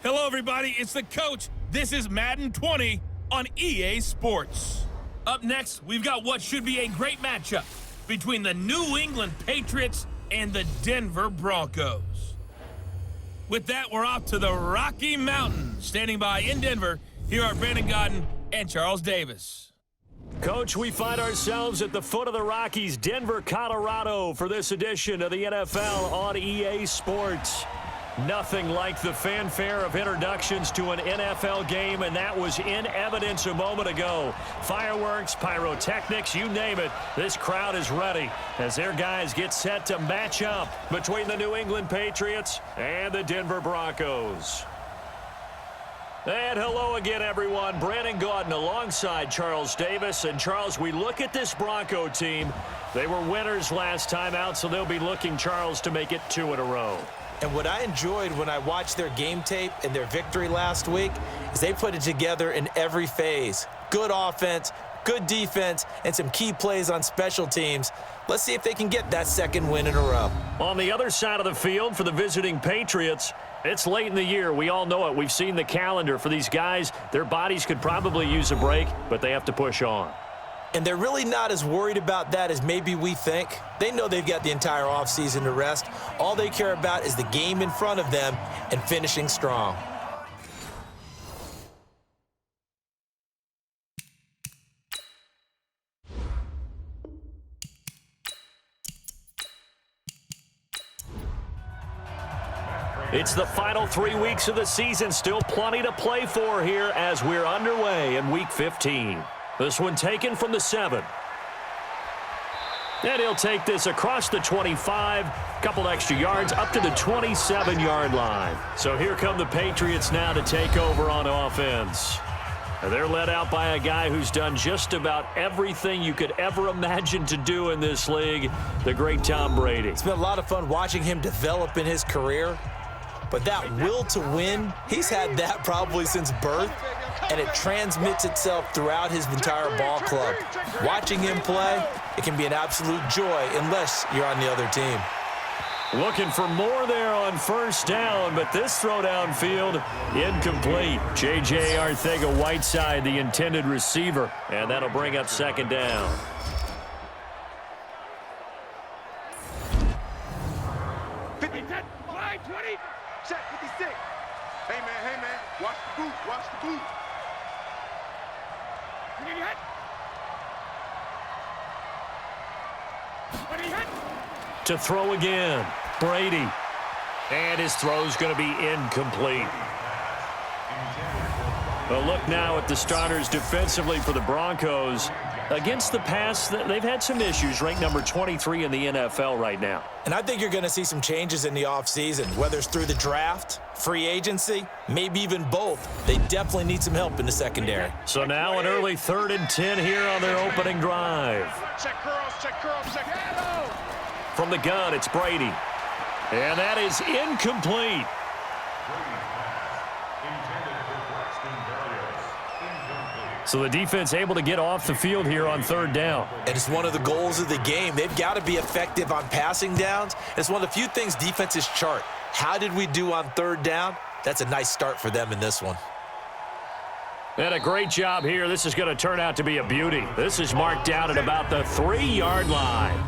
Hello, everybody. It's the coach. This is Madden 20 on EA Sports. Up next, we've got what should be a great matchup between the New England Patriots and the Denver Broncos. With that, we're off to the Rocky Mountains. Standing by in Denver, here are Brandon Godden and Charles Davis. Coach, we find ourselves at the foot of the Rockies, Denver, Colorado, for this edition of the NFL on EA Sports. Nothing like the fanfare of introductions to an NFL game, and that was in evidence a moment ago. Fireworks, pyrotechnics, you name it. This crowd is ready as their guys get set to match up between the New England Patriots and the Denver Broncos. And hello again, everyone. Brandon Godden alongside Charles Davis. And, Charles, we look at this Bronco team. They were winners last time out, so they'll be looking, Charles, to make it 2 in a row. And what I enjoyed when I watched their game tape and their victory last week is they put it together in every phase. Good offense, good defense, and some key plays on special teams. Let's see if they can get that second win in a row. On the other side of the field for the visiting Patriots, it's late in the year. We all know it. We've seen the calendar for these guys. Their bodies could probably use a break, but they have to push on. And they're really not as worried about that as maybe we think. They know they've got the entire offseason to rest. All they care about is the game in front of them and finishing strong. It's the final 3 weeks of the season. Still plenty to play for here as we're underway in Week 15. This one taken from the 7. And he'll take this across the 25, couple extra yards, up to the 27-yard line. So here come the Patriots now to take over on offense. And they're led out by a guy who's done just about everything you could ever imagine to do in this league, the great Tom Brady. It's been a lot of fun watching him develop in his career. But that will to win, he's had that probably since birth, and it transmits itself throughout his entire ball club. Watching him play, it can be an absolute joy unless you're on the other team. Looking for more there on first down, but this throw downfield incomplete. J.J. Arcega-Whiteside, the intended receiver, and that'll bring up second down. To throw again, Brady. And his throw's going to be incomplete. A look now at the starters defensively for the Broncos. Against the pass, they've had some issues, ranked number 23 in the NFL right now. And I think you're going to see some changes in the offseason, whether it's through the draft, free agency, maybe even both. They definitely need some help in the secondary. So now an early 3rd and 10 here on their opening drive. Check curls, check curls, check. From the gun, it's Brady. And that is incomplete. So the defense able to get off the field here on 3rd down. And it's one of the goals of the game. They've got to be effective on passing downs. It's one of the few things defenses chart. How did we do on 3rd down? That's a nice start for them in this one. And a great job here. This is going to turn out to be a beauty. This is marked down at about the 3-yard line.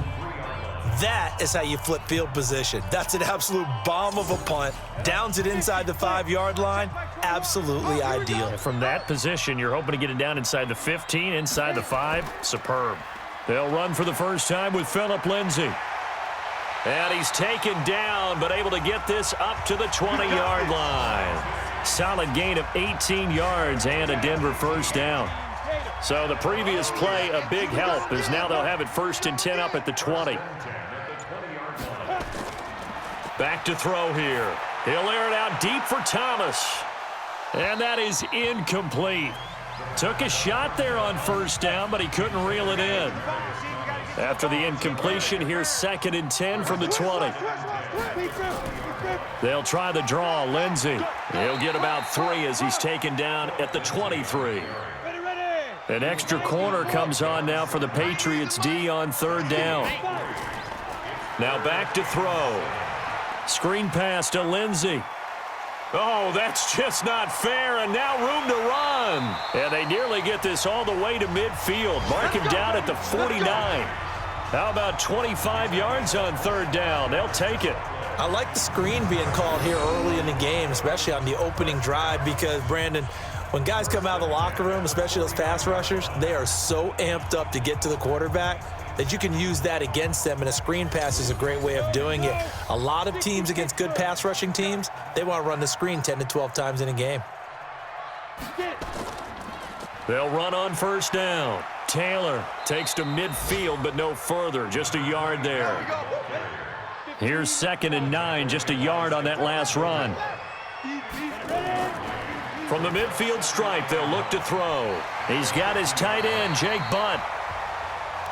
That is how you flip field position. That's an absolute bomb of a punt. Downs it inside the 5-yard line. Absolutely ideal. From that position, you're hoping to get it down inside the 15, inside the 5. Superb. They'll run for the first time with Phillip Lindsay. And he's taken down, but able to get this up to the 20-yard line. Solid gain of 18 yards and a Denver first down. So the previous play, a big help, as now they'll have it 1st and 10 up at the 20. Back to throw here. He'll air it out deep for Thomas. And that is incomplete. Took a shot there on first down, but he couldn't reel it in. After the incompletion, here's 2nd and 10 from the 20. They'll try the draw. Lindsay. He'll get about 3 as he's taken down at the 23. An extra corner comes on now for the Patriots D on 3rd down. Now back to throw. Screen pass to Lindsay. Oh, that's just not fair, and now room to run. And they nearly get this all the way to midfield. Mark him down at the 49. How about 25 yards on third down? They'll take it. I like the screen being called here early in the game, especially on the opening drive, because, Brandon, when guys come out of the locker room, especially those pass rushers, they are so amped up to get to the quarterback that you can use that against them, and a screen pass is a great way of doing it. A lot of teams against good pass rushing teams, they want to run the screen 10 to 12 times in a game. They'll run on first down. Taylor takes to midfield, but no further, just a yard there. Here's 2nd and 9, just a yard on that last run. From the midfield stripe, they'll look to throw. He's got his tight end, Jake Butt.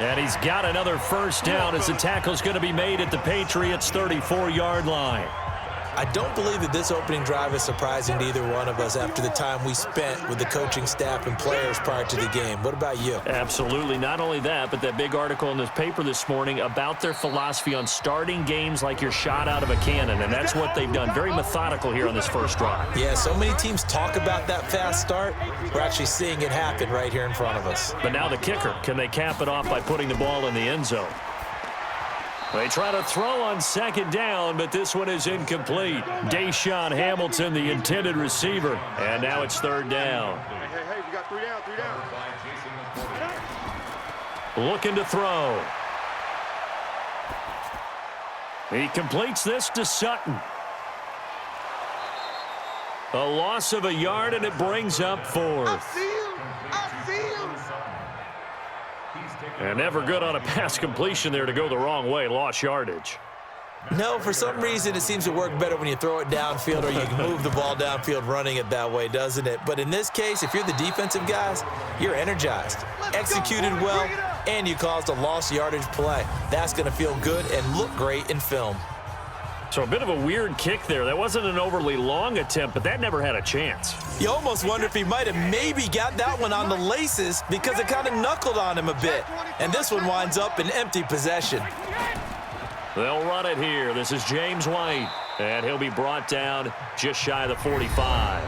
And he's got another first down as the tackle's going to be made at the Patriots' 34-yard line. I don't believe that this opening drive is surprising to either one of us after the time we spent with the coaching staff and players prior to the game. What about you? Absolutely. Not only that, but that big article in the paper this morning about their philosophy on starting games like you're shot out of a cannon, and that's what they've done. Very methodical here on this first drive. Yeah, so many teams talk about that fast start. We're actually seeing it happen right here in front of us. But now the kicker. Can they cap it off by putting the ball in the end zone? They try to throw on 2nd down, but this one is incomplete. Deshaun Hamilton, the intended receiver. And now it's 3rd down. Hey, we got 3 down, 3 down. Looking to throw. He completes this to Sutton. A loss of a yard, and it brings up 4th. I see him. And never good on a pass completion there to go the wrong way. Lost yardage. No, for some reason it seems to work better when you throw it downfield or you can move the ball downfield running it that way, doesn't it? But in this case, if you're the defensive guys, you're energized, executed well, and you caused a lost yardage play. That's going to feel good and look great in film. So a bit of a weird kick there. That wasn't an overly long attempt, but that never had a chance. You almost wonder if he might have maybe got that one on the laces because it kind of knuckled on him a bit. And this one winds up in empty possession. They'll run it here. This is James White, and he'll be brought down just shy of the 45.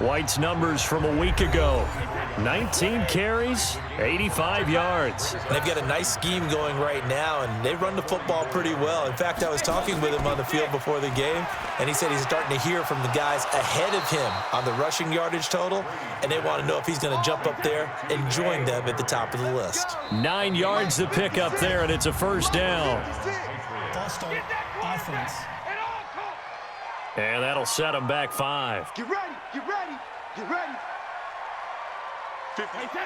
White's numbers from a week ago: 19 carries, 85 yards. And they've got a nice scheme going right now, and they run the football pretty well. In fact, I was talking with him on the field before the game, and he said he's starting to hear from the guys ahead of him on the rushing yardage total, and they want to know if he's going to jump up there and join them at the top of the list. 9 yards to pick up there, and it's a first down. All-star offense. And that'll set him back 5. Get ready, get ready, get ready. 50. 56.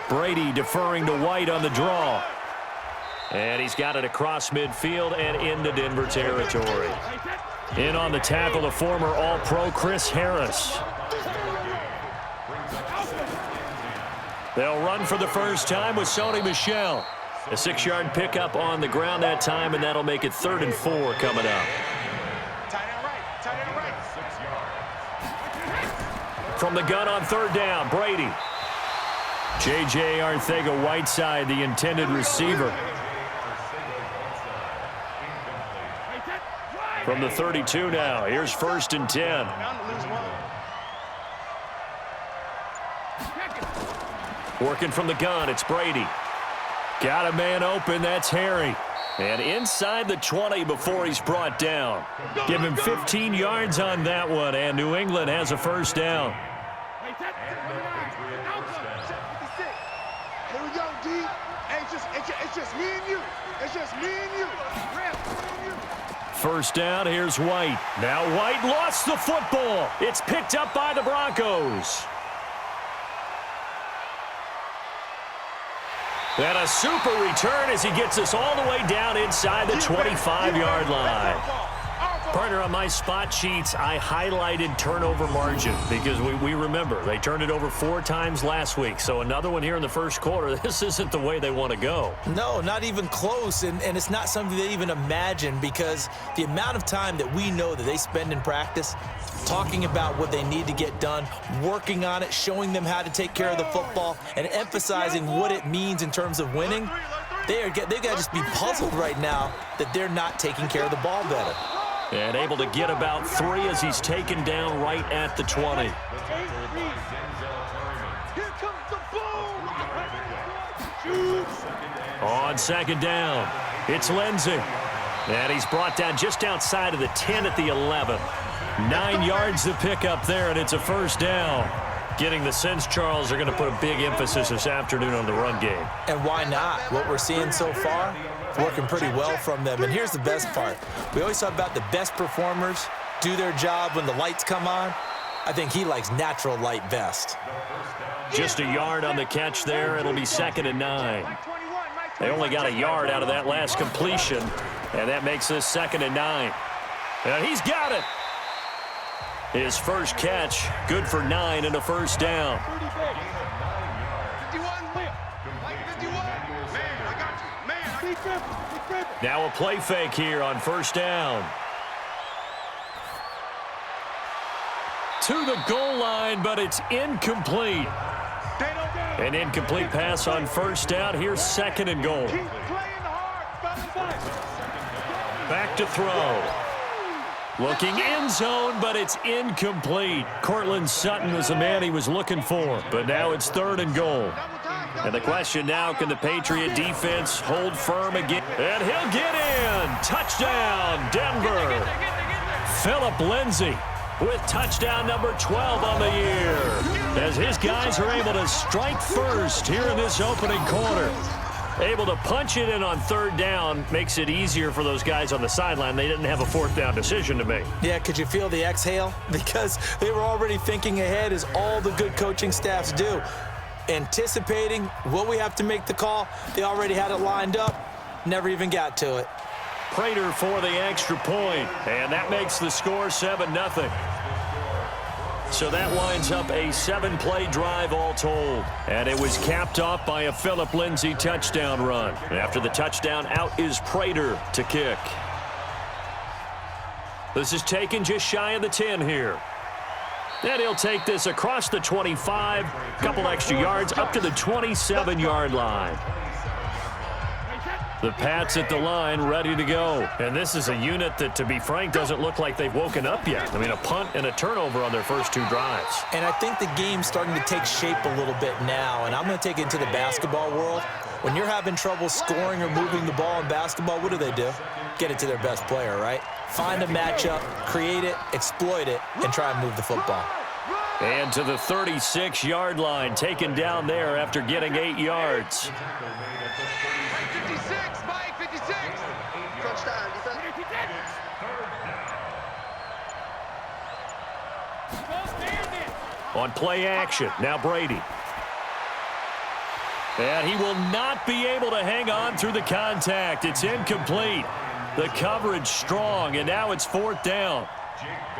Brady deferring to White on the draw. And he's got it across midfield and into Denver territory. In on the tackle, the former All-Pro Chris Harris. They'll run for the first time with Sony Michel. A 6-yard pickup on the ground that time, and that'll make it 3rd and 4 coming up. From the gun on 3rd down, Brady. J.J. Arcega-Whiteside, the intended receiver. From the 32 now, here's 1st and 10. Working from the gun, it's Brady. Got a man open, that's Harry. And inside the 20 before he's brought down. Give him 15 yards on that one, and New England has a first down. Here we go, D. Hey, it's just me and you. It's just me and you. First down, here's White. Now White lost the football. It's picked up by the Broncos. And a super return as he gets us all the way down inside the 25-yard line. Partner, on my spot sheets, I highlighted turnover margin because we remember they turned it over 4 times last week. So another one here in the first quarter. This isn't the way they want to go. No, not even close, and it's not something they even imagine because the amount of time that we know that they spend in practice talking about what they need to get done, working on it, showing them how to take care of the football, and emphasizing what it means in terms of winning, They've got to just be puzzled right now that they're not taking care of the ball better. And able to get about 3 as he's taken down right at the 20. Here comes the boom. On second down, it's Lindsey. And he's brought down just outside of the 10 at the 11. 9 yards to pick up there, and it's a first down. Getting the sense Charles are going to put a big emphasis this afternoon on the run game. And why not? What we're seeing so far, working pretty well from them. And here's the best part. We always talk about the best performers do their job when the lights come on. I think he likes natural light best. Just a yard on the catch there. It'll be 2nd and 9. They only got a yard out of that last completion, and that makes this 2nd and 9. And he's got it. His first catch, good for 9 and a first down. 51. Man, I got you. Man, now a play fake here on first down. To the goal line, but it's incomplete. An incomplete pass on first down. Here's 2nd and goal. Back to throw. Looking end zone, but it's incomplete. Cortland Sutton was the man he was looking for, but now it's 3rd and goal. And the question now, can the Patriot defense hold firm again? And he'll get in. Touchdown, Denver. Philip Lindsay with touchdown number 12 on the year, as his guys are able to strike first here in this opening quarter. Able to punch it in on 3rd down makes it easier for those guys on the sideline. They didn't have a 4th down decision to make. Yeah, could you feel the exhale? Because they were already thinking ahead, as all the good coaching staffs do. Anticipating, will we have to make the call? They already had it lined up, never even got to it. Prater for the extra point, and that makes the score 7-0. So that winds up a 7-play drive all told. And it was capped off by a Philip Lindsay touchdown run. And after the touchdown, out is Prater to kick. This is taken just shy of the 10 here. And he'll take this across the 25, couple extra yards, up to the 27-yard line. The Pats at the line, ready to go. And this is a unit that, to be frank, doesn't look like they've woken up yet. I mean, a punt and a turnover on their first 2 drives. And I think the game's starting to take shape a little bit now, and I'm going to take it into the basketball world. When you're having trouble scoring or moving the ball in basketball, what do? Get it to their best player, right? Find a matchup, create it, exploit it, and try and move the football. And to the 36-yard line, taken down there after getting 8 yards. 56, Mike, 56. On play action, now Brady. And he will not be able to hang on through the contact. It's incomplete. The coverage strong, and now it's 4th down.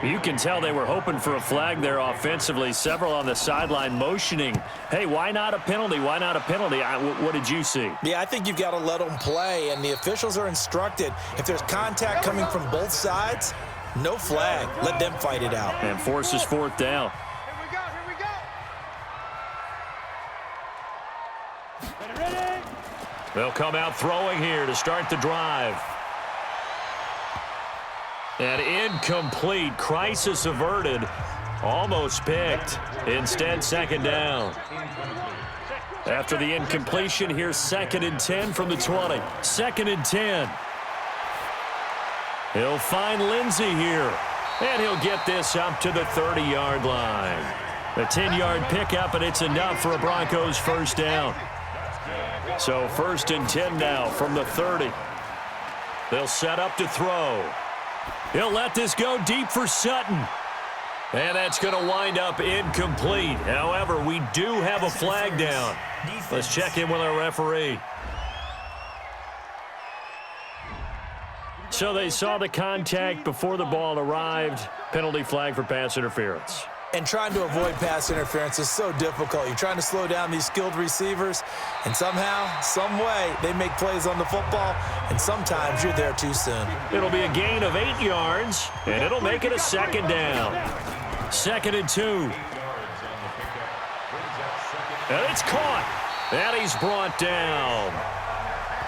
You can tell they were hoping for a flag there offensively. Several on the sideline motioning, hey, why not a penalty? Why not a penalty? What did you see? Yeah, I think you've got to let them play, and the officials are instructed, if there's contact coming from both sides, no flag. Let them fight it out. And forces 4th down. They'll come out throwing here to start the drive. And incomplete. Crisis averted. Almost picked. Instead, 2nd down. After the incompletion, here's 2nd and 10 from the 20. 2nd and 10. He'll find Lindsey here. And he'll get this up to the 30-yard line. A 10-yard pickup, and it's enough for a Broncos first down. So 1st and 10 now from the 30. They'll set up to throw. He'll let this go deep for Sutton. And that's going to wind up incomplete. However, we do have a flag down. Let's check in with our referee. So they saw the contact before the ball arrived. Penalty flag for pass interference. And trying to avoid pass interference is so difficult. You're trying to slow down these skilled receivers, and somehow, some way, they make plays on the football, and sometimes you're there too soon. It'll be a gain of 8 yards, and it'll make it a 2nd down. 2nd and 2. And it's caught. And he's brought down.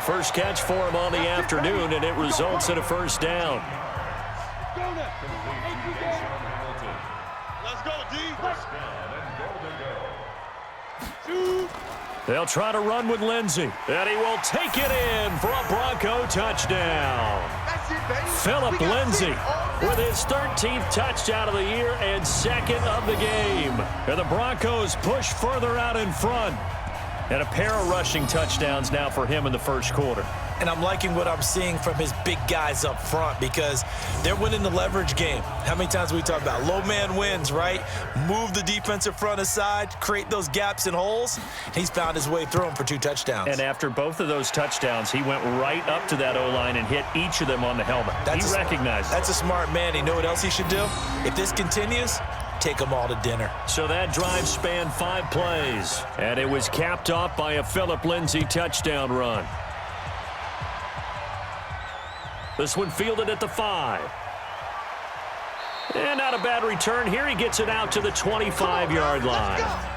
First catch for him on the afternoon, and it results in a first down. Let's go, D. They'll try to run with Lindsey, and he will take it in for a Bronco touchdown. That's it, baby. Philip Lindsey with his 13th touchdown of the year and second of the game. And the Broncos push further out in front. And a pair of rushing touchdowns now for him in the first quarter. And I'm liking what I'm seeing from his big guys up front because they're winning the leverage game. How many times we talk about low man wins, right? Move the defensive front aside, create those gaps and holes. He's found his way through them for 2 touchdowns. And after both of those touchdowns, he went right up to that O-line and hit each of them on the helmet. He recognized it. That's a smart man. You know what else he should do? If this continues, take them all to dinner. So that drive spanned 5 plays, and it was capped off by a Philip Lindsey touchdown run. This one fielded at the 5. And not a bad return here. He gets it out to the 25-yard line.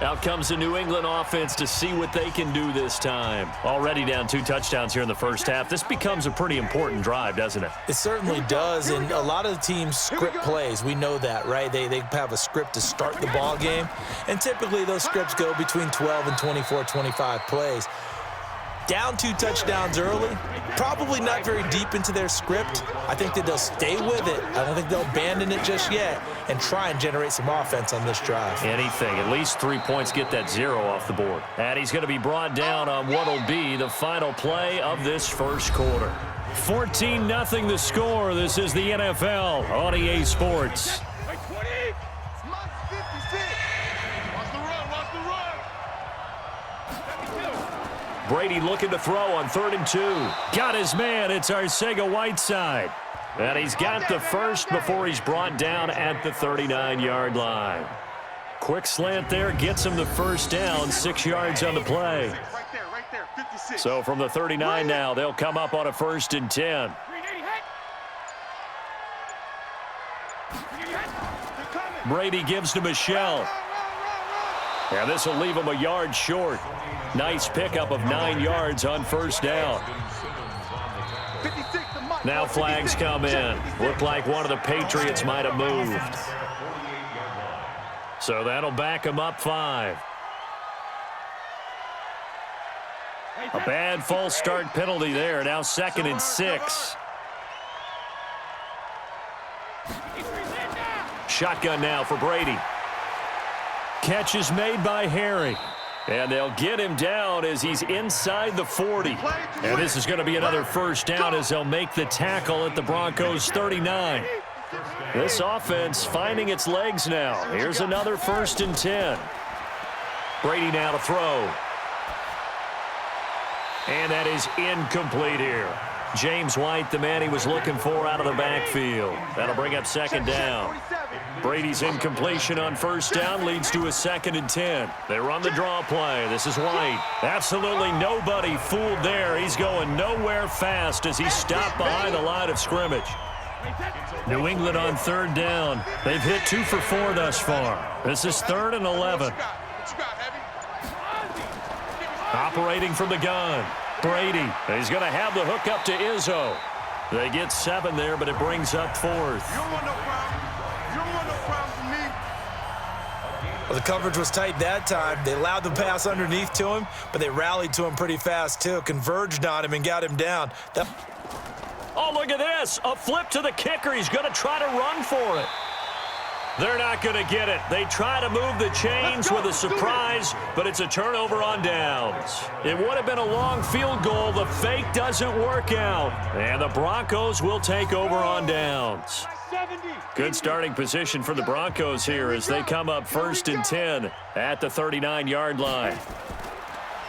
Out comes the New England offense to see what they can do this time. Already down 2 touchdowns here in the first half. This becomes a pretty important drive, doesn't it? It certainly does, and a lot of the teams script plays. We know that, right? They have a script to start the ball game, and typically those scripts go between 12 and 24, 25 plays. Down 2 touchdowns early, probably not very deep into their script. I think that they'll stay with it. I don't think they'll abandon it just yet and try and generate some offense on this drive. Anything, at least 3 points, get that 0 off the board. And he's going to be brought down on what will be the final play of this first quarter. 14-0 the score. This is the NFL on EA Sports. Brady looking to throw on 3rd and 2. Got his man. It's Arcega-Whiteside. And he's got the first before he's brought down at the 39-yard line. Quick slant there gets him the first down, 6 yards on the play. Right there, 56. So from the 39 now, they'll come up on a 1st and 10. Brady gives to Michelle. And this will leave him a yard short. Nice pickup of 9 yards on 1st down. Now flags come in. Looked like one of the Patriots might have moved. So that'll back him up 5. A bad false start penalty there. Now 2nd and 6. Shotgun now for Brady. Catch is made by Harry. And they'll get him down as he's inside the 40. And this is going to be another first down as they'll make the tackle at the Broncos 39. This offense finding its legs now. Here's another 1st and 10. Brady now to throw. And that is incomplete here. James White, the man he was looking for out of the backfield. That'll bring up 2nd down. Brady's incompletion on 1st down leads to a 2nd and 10. They run the draw play. This is White. Absolutely nobody fooled there. He's going nowhere fast as he stopped behind the line of scrimmage. New England on 3rd down. They've hit 2 for 4 thus far. This is 3rd and 11. Operating from the gun. Brady. He's going to have the hook up to Izzo. They get 7 there, but it brings up 4th. You don't want no problem. You don't want no problem for me. Well, the coverage was tight that time. They allowed the pass underneath to him, but they rallied to him pretty fast, too. Converged on him and got him down. Oh, look at this. A flip to the kicker. He's going to try to run for it. They're not going to get it. They try to move the chains with a surprise, but it's a turnover on downs. It would have been a long field goal. The fake doesn't work out. And the Broncos will take over on downs. Good starting position for the Broncos here as they come up 1st and 10 at the 39-yard line.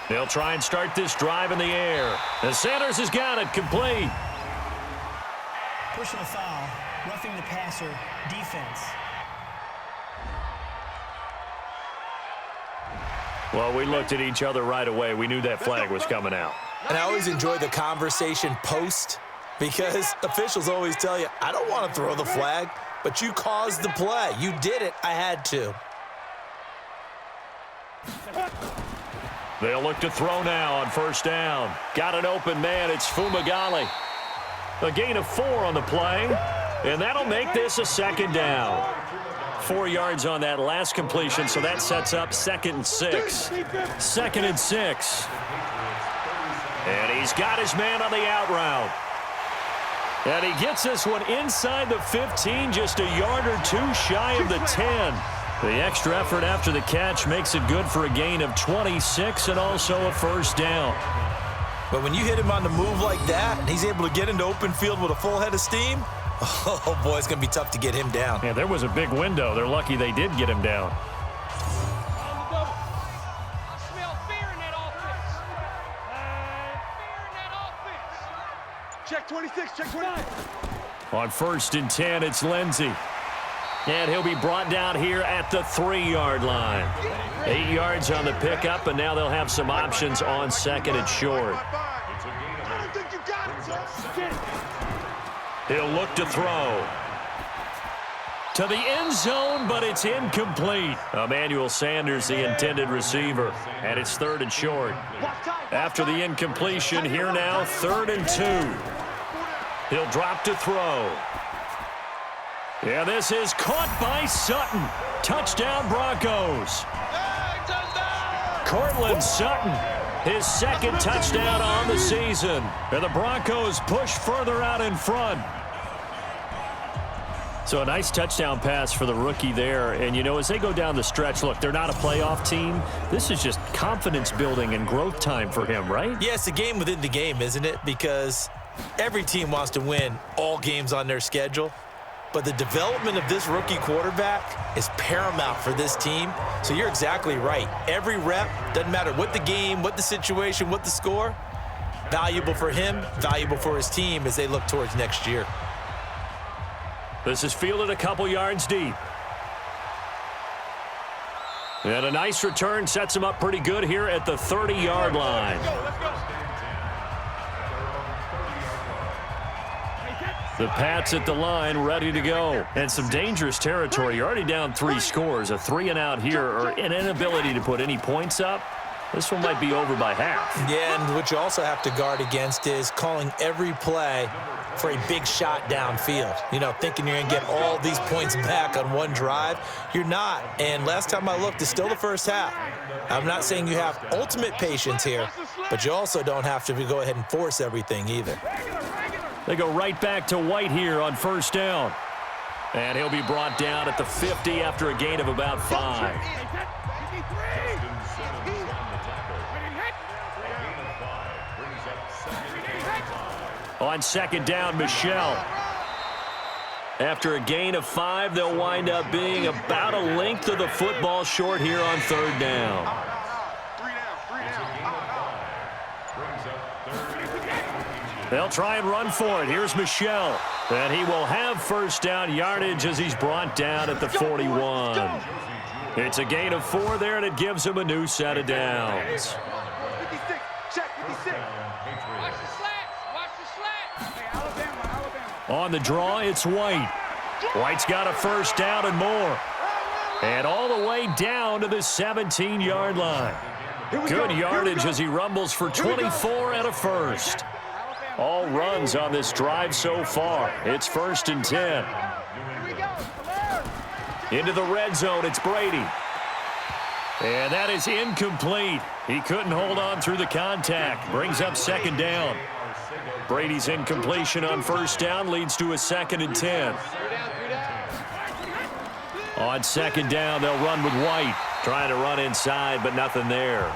They'll try and start this drive in the air. And Sanders has got it complete. Personal foul, roughing the passer, defense. Well, we looked at each other right away. We knew that flag was coming out. And I always enjoy the conversation post because officials always tell you, I don't want to throw the flag, but you caused the play. You did it. I had to. They'll look to throw now on first down. Got an open man. It's Fumagalli. A gain of 4 on the play, and that'll make this a second down. 4 yards on that last completion, so that sets up 2nd and 6. 2nd and 6. And he's got his man on the out route. And he gets this one inside the 15, just a yard or 2 shy of the 10. The extra effort after the catch makes it good for a gain of 26 and also a first down. But when you hit him on the move like that, and he's able to get into open field with a full head of steam, oh, boy, it's going to be tough to get him down. Yeah, there was a big window. They're lucky they did get him down. Check 26, check 26. On 1st and 10, it's Lindsey. And he'll be brought down here at the 3-yard line. 8 yards on the pickup, and now they'll have some options on 2nd and short. I don't think you got it, son. He'll look to throw. To the end zone, but it's incomplete. Emmanuel Sanders, the intended receiver, and it's 3rd and short. After the incompletion, here now, 3rd and 2. He'll drop to throw. Yeah, this is caught by Sutton. Touchdown, Broncos. Cortland Sutton, his 2nd touchdown on the season. And the Broncos push further out in front. So a nice touchdown pass for the rookie there. And, you know, as they go down the stretch, look, they're not a playoff team. This is just confidence building and growth time for him, right? Yeah, it's a game within the game, isn't it? Because every team wants to win all games on their schedule. But the development of this rookie quarterback is paramount for this team. So you're exactly right. Every rep, doesn't matter what the game, what the situation, what the score, valuable for him, valuable for his team as they look towards next year. This is fielded a couple yards deep. And a nice return sets him up pretty good here at the 30-yard line. The Pats at the line, ready to go. And some dangerous territory. You're already down 3 scores. A 3-and-out here, or an inability to put any points up. This one might be over by half. Yeah, and what you also have to guard against is calling every play for a big shot downfield. You know, thinking you're going to get all these points back on one drive. You're not. And last time I looked, it's still the first half. I'm not saying you have ultimate patience here, but you also don't have to go ahead and force everything either. They go right back to White here on first down. And he'll be brought down at the 50 after a gain of about 5. On 2nd down, Michelle. After a gain of 5, they'll wind up being about a length of the football short here on 3rd down. They'll try and run for it. Here's Michelle. And he will have first down yardage as he's brought down at the 41. It's a gain of 4 there, and it gives him a new set of downs. 56, check 56. Watch the slats. On the draw, it's White. White's got a first down and more. And all the way down to the 17-yard line. Good yardage as he rumbles for 24 and a first. All runs on this drive so far. It's 1st and 10. Into the red zone, it's Brady. And that is incomplete. He couldn't hold on through the contact. Brings up 2nd down. Brady's incompletion on first down leads to a 2nd and 10. On 2nd down, they'll run with White. Trying to run inside, but nothing there.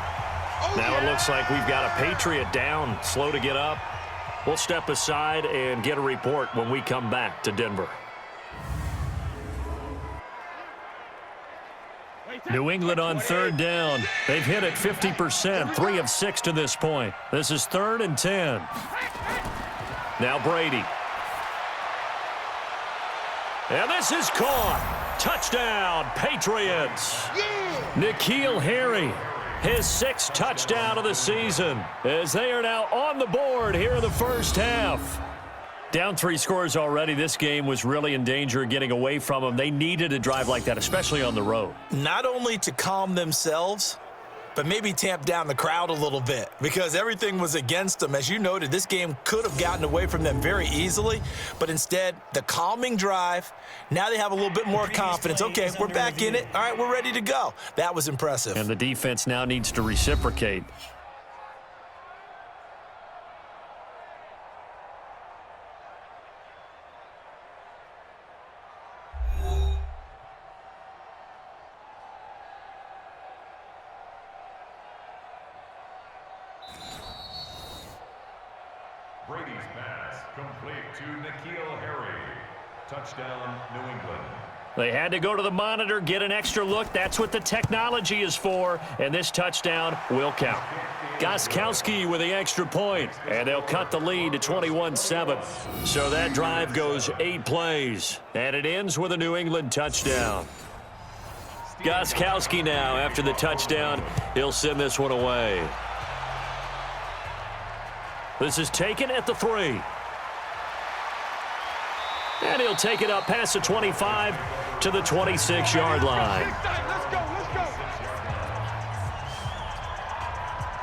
Now it looks like we've got a Patriot down, slow to get up. We'll step aside and get a report when we come back to Denver. New England on 3rd down. They've hit it 50%, 3 of 6 to this point. This is 3rd and 10. Now Brady. And this is caught. Touchdown, Patriots. N'Keal Harry. His 6th touchdown of the season as they are now on the board here in the first half. Down 3 scores already. This game was really in danger of getting away from them. They needed a drive like that, especially on the road. Not only to calm themselves, but maybe tamp down the crowd a little bit because everything was against them. As you noted, this game could have gotten away from them very easily, but instead, the calming drive, now they have a little bit more confidence. Okay, we're back in it. All right, we're ready to go. That was impressive. And the defense now needs to reciprocate. Brady's pass complete to N'Keal Harry. Touchdown, New England. They had to go to the monitor, get an extra look. That's what the technology is for, and this touchdown will count. Gostkowski with the extra point, and they'll cut the lead to 21-7. So that drive goes 8 plays, and it ends with a New England touchdown. Gostkowski now, after the touchdown, he'll send this one away. This is taken at the 3. And he'll take it up past the 25 to the 26-yard line.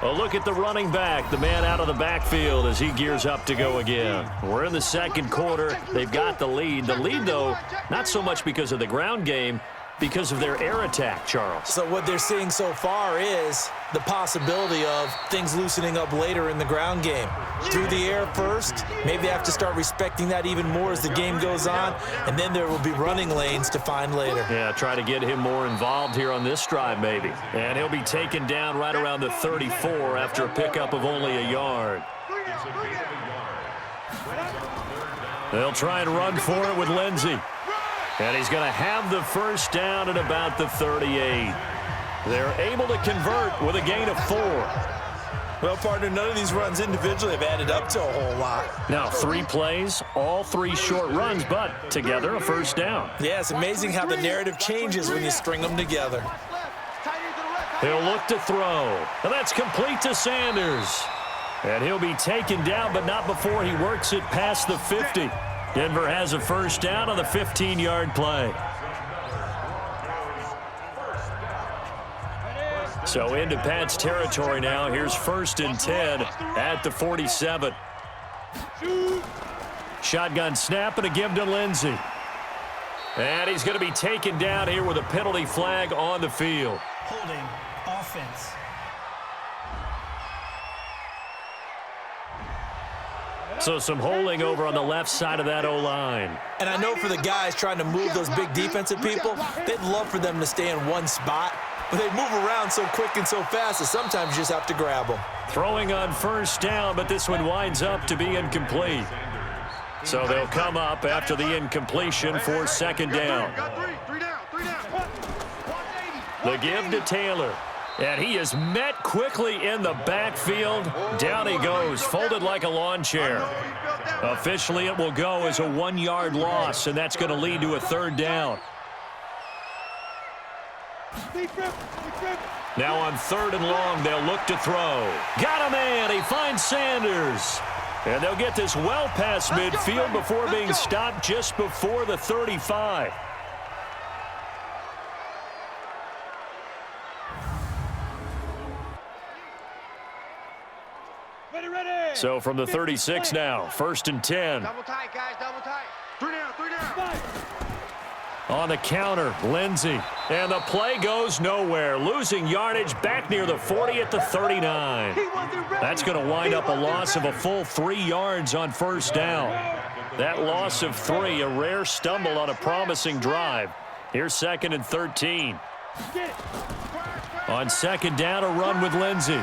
A look at the running back, the man out of the backfield as he gears up to go again. We're in the second quarter. They've got the lead. The lead, though, not so much because of the ground game, because of their air attack, Charles. So what they're seeing so far is the possibility of things loosening up later in the ground game. Through the air first, maybe they have to start respecting that even more as the game goes on, and then there will be running lanes to find later. Yeah, try to get him more involved here on this drive maybe. And he'll be taken down right around the 34 after a pickup of only a yard. They'll try and run for it with Lindsey. And he's going to have the first down at about the 38. They're able to convert with a gain of 4. Well, partner, none of these runs individually have added up to a whole lot. Now, 3 plays, all 3 short runs, but together a first down. Yeah, it's amazing how the narrative changes when you string them together. He'll look to throw. And that's complete to Sanders. And he'll be taken down, but not before he works it past the 50. Denver has a first down on the 15-yard play. So into Pat's territory now. Here's 1st and 10 at the 47. Shotgun snap and a give to Lindsey. And he's going to be taken down here with a penalty flag on the field. Holding offense. So some holding over on the left side of that O-line. And I know for the guys trying to move those big defensive people, they'd love for them to stay in one spot, but they move around so quick and so fast that sometimes you just have to grab them. Throwing on first down, but this one winds up to be incomplete. So they'll come up after the incompletion for 2nd down. The give to Taylor. And he is met quickly in the backfield. Down he goes, folded like a lawn chair. Officially, it will go as a 1-yard loss, and that's going to lead to a 3rd down. Now on 3rd and long, they'll look to throw. Got a man. He finds Sanders. And they'll get this well past midfield before being stopped just before the 35. So from the 36 now, 1st and 10. Double tight, guys, double tight. 3 down. On the counter, Lindsey. And the play goes nowhere. Losing yardage back near the 40 at the 39. That's going to wind up a loss of a full 3 yards on 1st down. That loss of 3, a rare stumble on a promising drive. Here's 2nd and 13. On 2nd down, a run with Lindsey.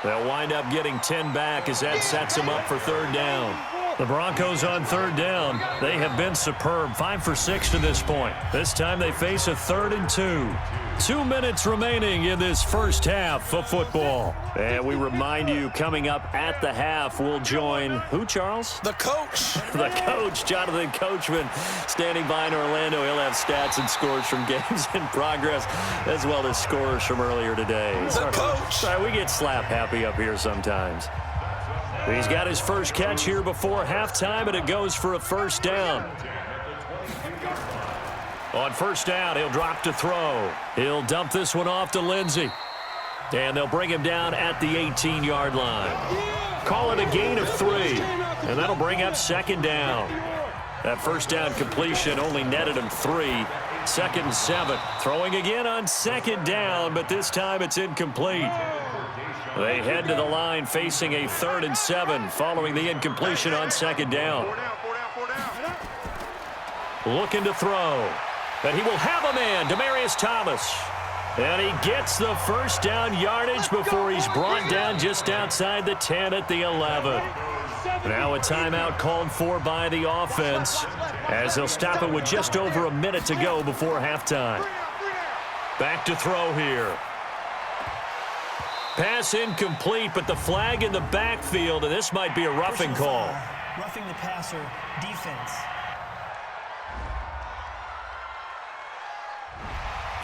They'll wind up getting 10 back as that sets them up for 3rd down. The Broncos on 3rd down. They have been superb, 5 for 6 to this point. This time they face a 3rd and 2. 2 minutes remaining in this first half of football. And we remind you, coming up at the half, we'll join who, Charles? The coach. The coach, Jonathan Coachman, standing by in Orlando. He'll have stats and scores from games in progress, as well as scores from earlier today. The coach. Sorry, we get slap happy up here sometimes. He's got his first catch here before halftime, and it goes for a 1st down. On first down, he'll drop to throw. He'll dump this one off to Lindsey. And they'll bring him down at the 18-yard line. Call it a gain of 3, and that'll bring up second down. That first down completion only netted him 3. 2nd and 7. Throwing again on second down, but this time it's incomplete. They head to the line facing a 3rd and 7 following the incompletion on second down. Looking to throw. And he will have a man, Demaryius Thomas. And he gets the first down yardage before he's brought down just outside the 10 at the 11. Now a timeout called for by the offense as they'll stop it with just over a minute to go before halftime. Back to throw here. Pass incomplete, but the flag in the backfield, and this might be a roughing call. Roughing the passer, defense.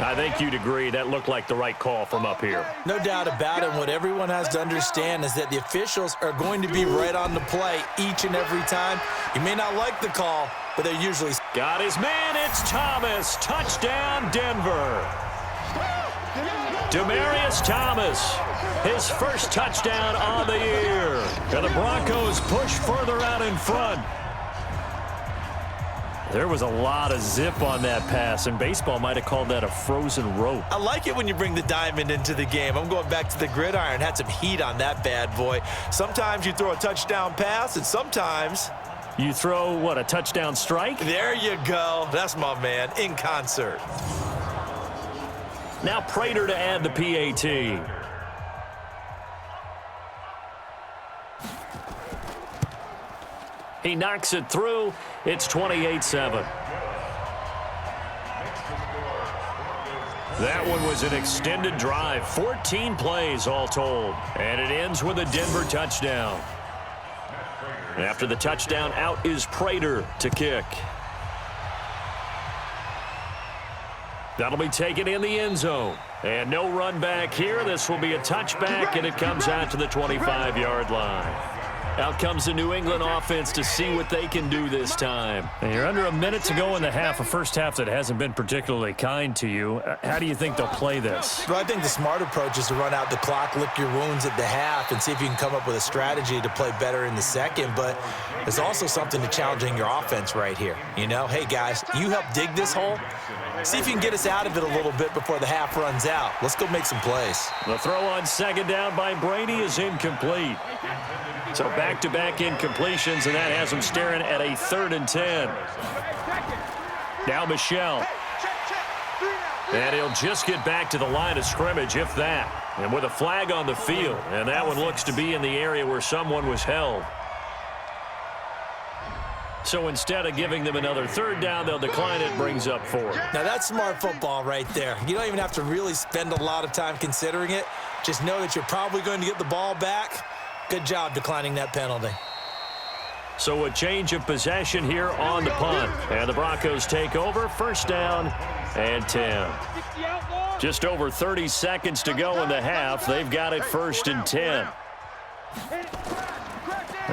I think you'd agree that looked like the right call from up here. No doubt about it. What everyone has to understand is that the officials are going to be right on the play each and every time. You may not like the call, but they're usually... Got his man. It's Thomas. Touchdown, Denver. Demaryius Thomas, his first touchdown on the year. And the Broncos push further out in front. There was a lot of zip on that pass, and baseball might have called that a frozen rope. I like it when you bring the diamond into the game. I'm going back to the gridiron. Had some heat on that bad boy. Sometimes you throw a touchdown pass, and sometimes... You throw, what, a touchdown strike? There you go. That's my man, in concert. Now Prater to add the PAT. He knocks it through. It's 28-7. That one was an extended drive. 14 plays all told. And it ends with a Denver touchdown. After the touchdown, out is Prater to kick. That'll be taken in the end zone. And no run back here. This will be a touchback, and it comes out to the 25-yard line. Out comes the New England offense to see what they can do this time. And you're under a minute to go in the half, a first half that hasn't been particularly kind to you. How do you think they'll play this? Well, I think the smart approach is to run out the clock, lick your wounds at the half, and see if you can come up with a strategy to play better in the second. But there's also something to challenging your offense right here. You know, hey, guys, you help dig this hole. See if you can get us out of it a little bit before the half runs out. Let's go make some plays. The throw on second down by Brady is incomplete. So back-to-back incompletions, and that has him staring at a 3rd and 10. Now Michel. And he'll just get back to the line of scrimmage, if that. And with a flag on the field, and that one looks to be in the area where someone was held. So instead of giving them another 3rd down, they'll decline it, brings up 4. Now that's smart football right there. You don't even have to really spend a lot of time considering it. Just know that you're probably going to get the ball back. Good job declining that penalty. So a change of possession here on the punt. And the Broncos take over, first down and 10. Just over 30 seconds to go in the half. They've got it 1st and 10.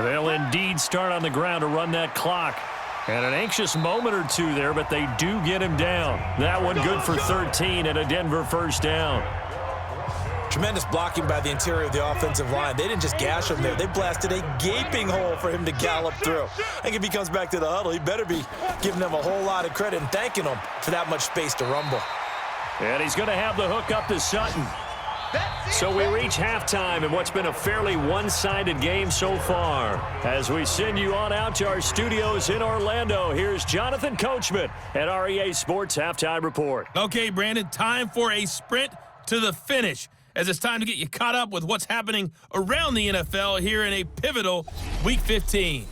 They'll indeed start on the ground to run that clock. And an anxious moment or two there, but they do get him down. That one good for 13 and a Denver first down. Tremendous blocking by the interior of the offensive line. They didn't just gash him there. They blasted a gaping hole for him to gallop through. I think if he comes back to the huddle, he better be giving them a whole lot of credit and thanking them for that much space to rumble. And he's going to have the hook up to Sutton. So we reach halftime in what's been a fairly one-sided game so far. As we send you on out to our studios in Orlando, here's Jonathan Coachman at our EA Sports Halftime Report. Okay, Brandon, time for a sprint to the finish, as it's time to get you caught up with what's happening around the NFL here in a pivotal Week 15.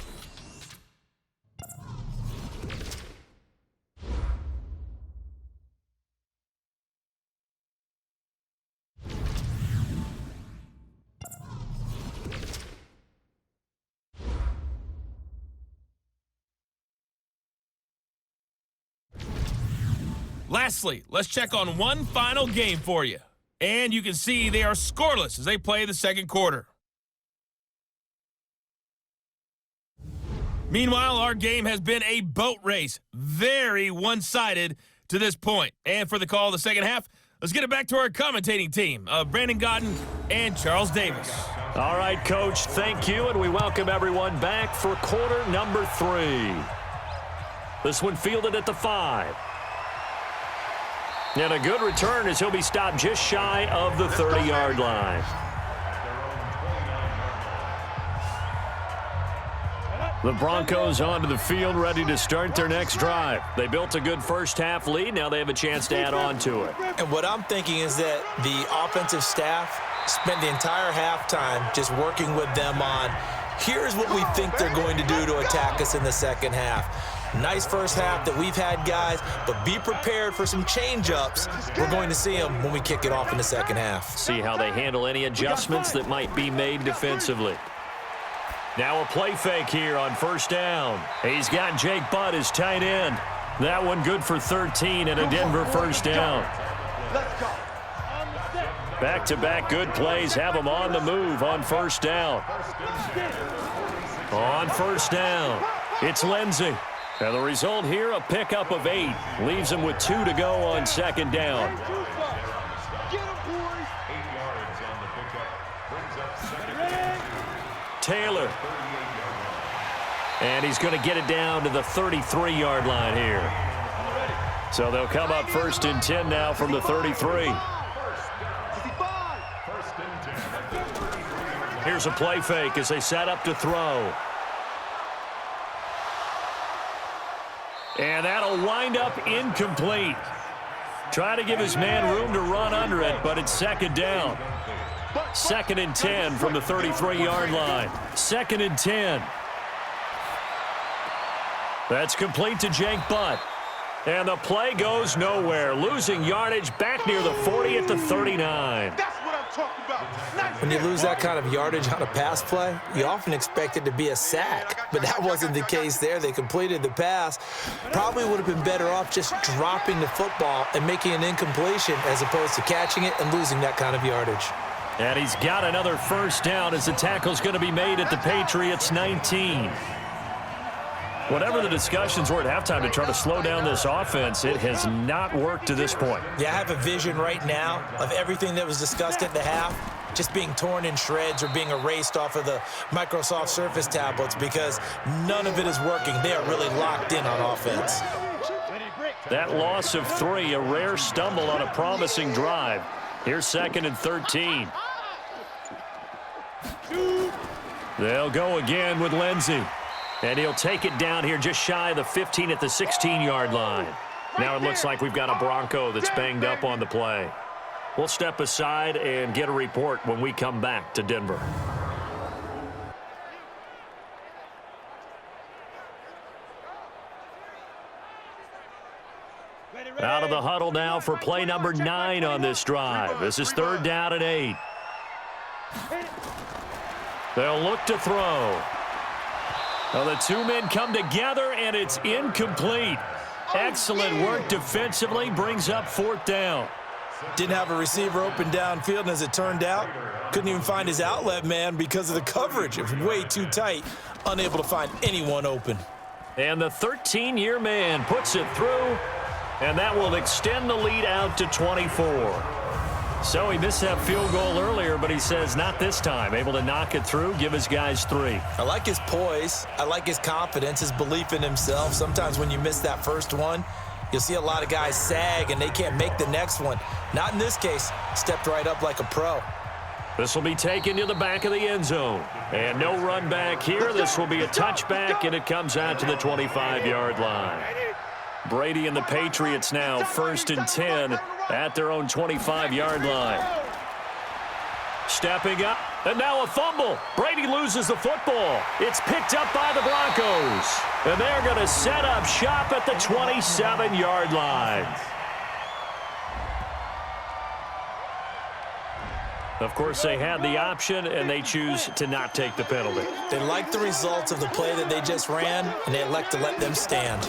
Lastly, let's check on one final game for you. And you can see they are scoreless as they play the second quarter. Meanwhile, our game has been a boat race, very one-sided, to this point. And for the call of the second half, let's get it back to our commentating team of Brandon Gotten and Charles Davis. All right, Coach, thank you, and we welcome everyone back for quarter number 3. This one fielded at the 5. And a good return as he'll be stopped just shy of the 30-yard line. The Broncos onto the field, ready to start their next drive. They built a good first-half lead. Now they have a chance to add on to it. And what I'm thinking is that the offensive staff spent the entire halftime just working with them on, here's what we think they're going to do to attack us in the second half. Nice first half that we've had, guys, but be prepared for some change-ups. We're going to see them when we kick it off in the second half. See how they handle any adjustments that might be made defensively. Now a play fake here on first down. He's got Jake Butt as tight end. That one good for 13 and a Denver first down. Back-to-back good plays have them on the move on first down. On first down, it's Lindsey. And the result here, a pickup of 8. Leaves him with 2 to go on second down. 8 yards on the pickup. Brings up second down. Taylor. And he's going to get it down to the 33-yard line here. So they'll come up first and 10 now from the 33. Here's a play fake as they set up to throw. And that'll wind up incomplete. Try to give his man room to run under it, but it's second down. Second and 10 from the 33-yard line. Second and 10. That's complete to Jake Butt. And the play goes nowhere. Losing yardage back near the 40 at the 39. That's what I'm talking about. Nice. When you lose that kind of yardage on a pass play, you often expect it to be a sack, but that wasn't the case there. They completed the pass. Probably would have been better off just dropping the football and making an incompletion as opposed to catching it and losing that kind of yardage. And he's got another first down as the tackle's going to be made at the Patriots 19. Whatever the discussions were at halftime to try to slow down this offense, it has not worked to this point. Yeah, I have a vision right now of everything that was discussed at the half just being torn in shreds or being erased off of the Microsoft Surface tablets because none of it is working. They are really locked in on offense. That loss of 3, a rare stumble on a promising drive. Here's second and 13. They'll go again with Lindsey. And he'll take it down here just shy of the 15 at the 16-yard line. Now it looks like we've got a Bronco that's banged up on the play. We'll step aside and get a report when we come back to Denver. Out of the huddle now for play number 9 on this drive. This is third down and 8. They'll look to throw. Well, the two men come together, and it's incomplete. Excellent work defensively, brings up fourth down. Didn't have a receiver open downfield, and as it turned out, couldn't even find his outlet man because of the coverage. It was way too tight, unable to find anyone open. And the 13-year man puts it through, and that will extend the lead out to 24. So he missed that field goal earlier, but he says not this time. Able to knock it through, give his guys 3. I like his poise. I like his confidence, his belief in himself. Sometimes when you miss that first one, you'll see a lot of guys sag and they can't make the next one. Not in this case. Stepped right up like a pro. This will be taken to the back of the end zone. And no run back here. This will be a touchback, and it comes out to the 25-yard line. Brady and the Patriots now first and 10 at their own 25-yard line. Stepping up, and now a fumble. Brady loses the football. It's picked up by the Broncos. And they're going to set up shop at the 27-yard line. Of course, they had the option, and they choose to not take the penalty. They like the results of the play that they just ran, and they elect to let them stand.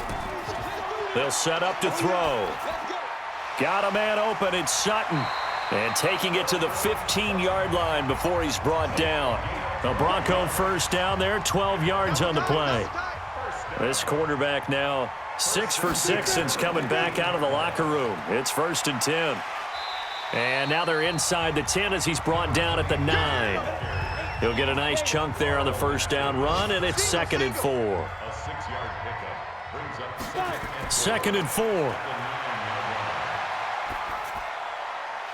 They'll set up to throw. Got a man open, it's Sutton. And taking it to the 15-yard line before he's brought down. The Bronco first down there, 12 yards on the play. This quarterback now 6 for 6 since coming back out of the locker room. It's 1st and 10. And now they're inside the 10 as he's brought down at the 9. He'll get a nice chunk there on the first down run, and it's 2nd and 4. A 6-yard pickup brings up 2nd and 4.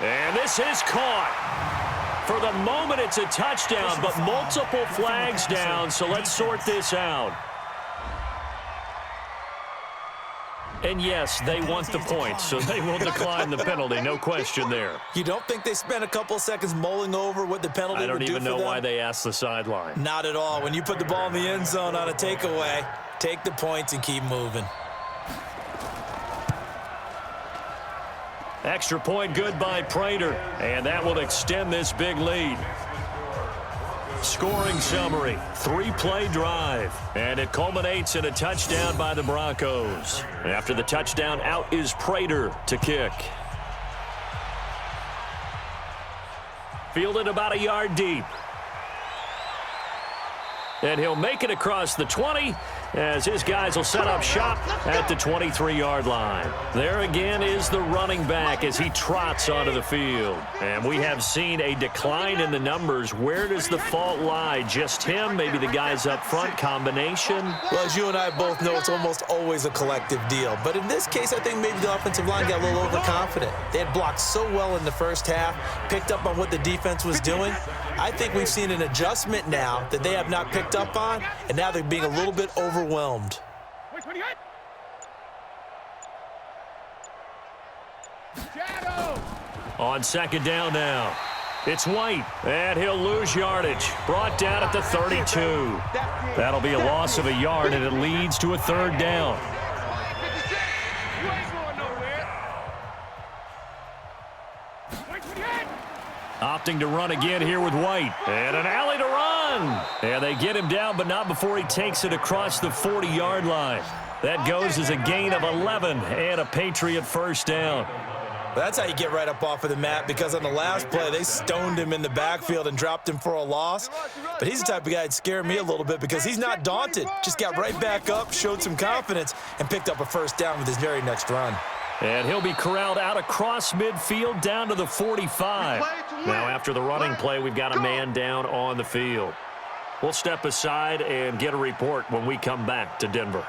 And this is caught. For the moment, it's a touchdown, but multiple flags down, so let's sort this out. And yes, they want the points, so they will decline the penalty, no question there. You don't think they spent a couple seconds mulling over what the penalty would do for them? I don't even know why they asked the sideline. Not at all. When you put the ball in the end zone on a takeaway, take the points and keep moving. Extra point good by Prater, and that will extend this big lead. Scoring summary, 3-play drive, and it culminates in a touchdown by the Broncos. After the touchdown, out is Prater to kick. Fielded about a yard deep. And he'll make it across the 20 as his guys will set up shop at the 23-yard line. There again is the running back as he trots onto the field. And we have seen a decline in the numbers. Where does the fault lie? Just him? Maybe the guys up front? Combination? Well, as you and I both know, it's almost always a collective deal. But in this case, I think maybe the offensive line got a little overconfident. They had blocked so well in the first half, picked up on what the defense was doing. I think we've seen an adjustment now that they have not picked up on, and now they're being a little bit overwhelmed. On 2nd down now, it's White, and he'll lose yardage. Brought down at the 32. That'll be a loss of a yard, and it leads to a 3rd down. Opting to run again here with White. And an alley to run. And they get him down, but not before he takes it across the 40-yard line. That goes as a gain of 11 and a Patriot first down. That's how you get right up off of the mat, because on the last play, they stoned him in the backfield and dropped him for a loss. But he's the type of guy that'd scare me a little bit because he's not daunted. Just got right back up, showed some confidence, and picked up a first down with his very next run. And he'll be corralled out across midfield down to the 45. Now after the running play, we've got a man down on the field. We'll step aside and get a report when we come back to Denver.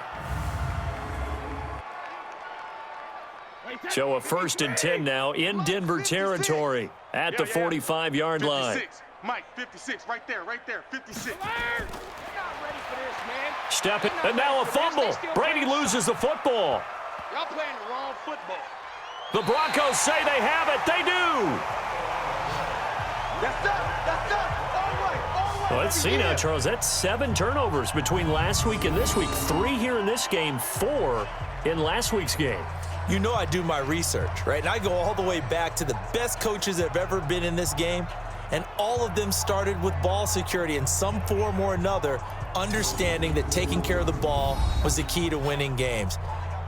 So a 1st and 10 now in Denver territory at the 45-yard line. Mike, 56, right there, 56. Step it, and now a fumble. Brady loses the football. Y'all playing the wrong football. The Broncos say they have it. They do. That's up. All right. Well, let's see now, Charles. That's 7 turnovers between last week and this week. 3 here in this game, 4 in last week's game. You know I do my research, right? And I go all the way back to the best coaches that have ever been in this game, and all of them started with ball security in some form or another, understanding that taking care of the ball was the key to winning games.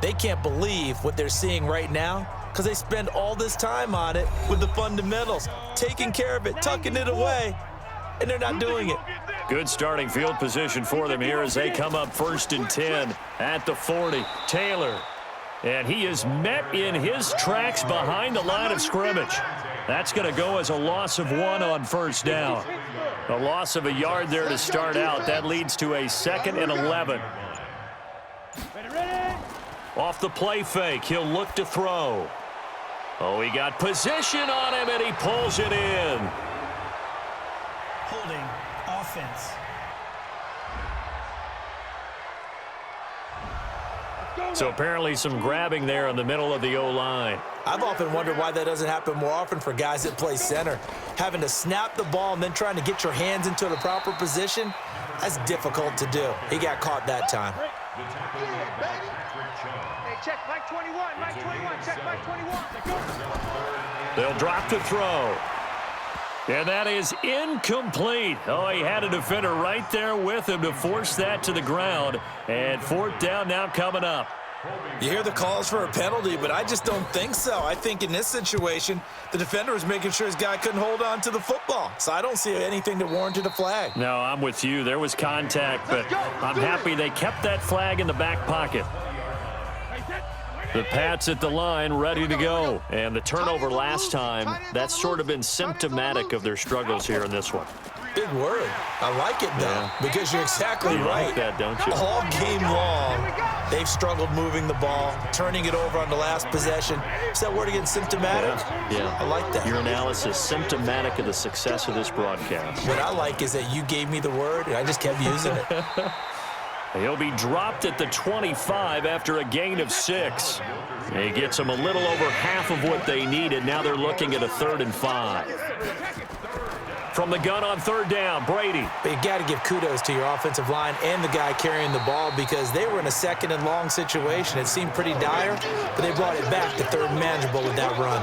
They can't believe what they're seeing right now because they spend all this time on it with the fundamentals, taking care of it, tucking it away, and they're not doing it. Good starting field position for them here as they come up 1st and 10 at the 40. Taylor, and he is met in his tracks behind the line of scrimmage. That's going to go as a loss of 1 on 1st down. A loss of a yard there to start out. That leads to a 2nd and 11. Off the play fake, he'll look to throw. Oh, he got position on him, and he pulls it in. Holding offense. So apparently some grabbing there in the middle of the O-line. I've often wondered why that doesn't happen more often for guys that play center. Having to snap the ball and then trying to get your hands into the proper position, that's difficult to do. He got caught that time. Hey, check Mike 21, check Mike 21. They'll drop the throw. And that is incomplete. Oh, he had a defender right there with him to force that to the ground. And 4th down now coming up. You hear the calls for a penalty, but I just don't think so. I think in this situation, the defender was making sure his guy couldn't hold on to the football. So I don't see anything that warranted a flag. No, I'm with you. There was contact, but I'm happy they kept that flag in the back pocket. The Pats at the line, ready to go. And the turnover last time, that's sort of been symptomatic of their struggles here in this one. Big word. I like it, though, because you're exactly right. Like that, don't you? All game long, they've struggled moving the ball, turning it over on the last possession. Is that word again, symptomatic? Yeah. I like that. Your analysis, symptomatic of the success of this broadcast. What I like is that you gave me the word, and I just kept using it. He'll be dropped at the 25 after a gain of 6. He gets them a little over half of what they needed. Now they're looking at a 3rd and 5. From the gun on 3rd down, Brady. But you got to give kudos to your offensive line and the guy carrying the ball because they were in a 2nd and long situation. It seemed pretty dire, but they brought it back to 3rd and manageable with that run.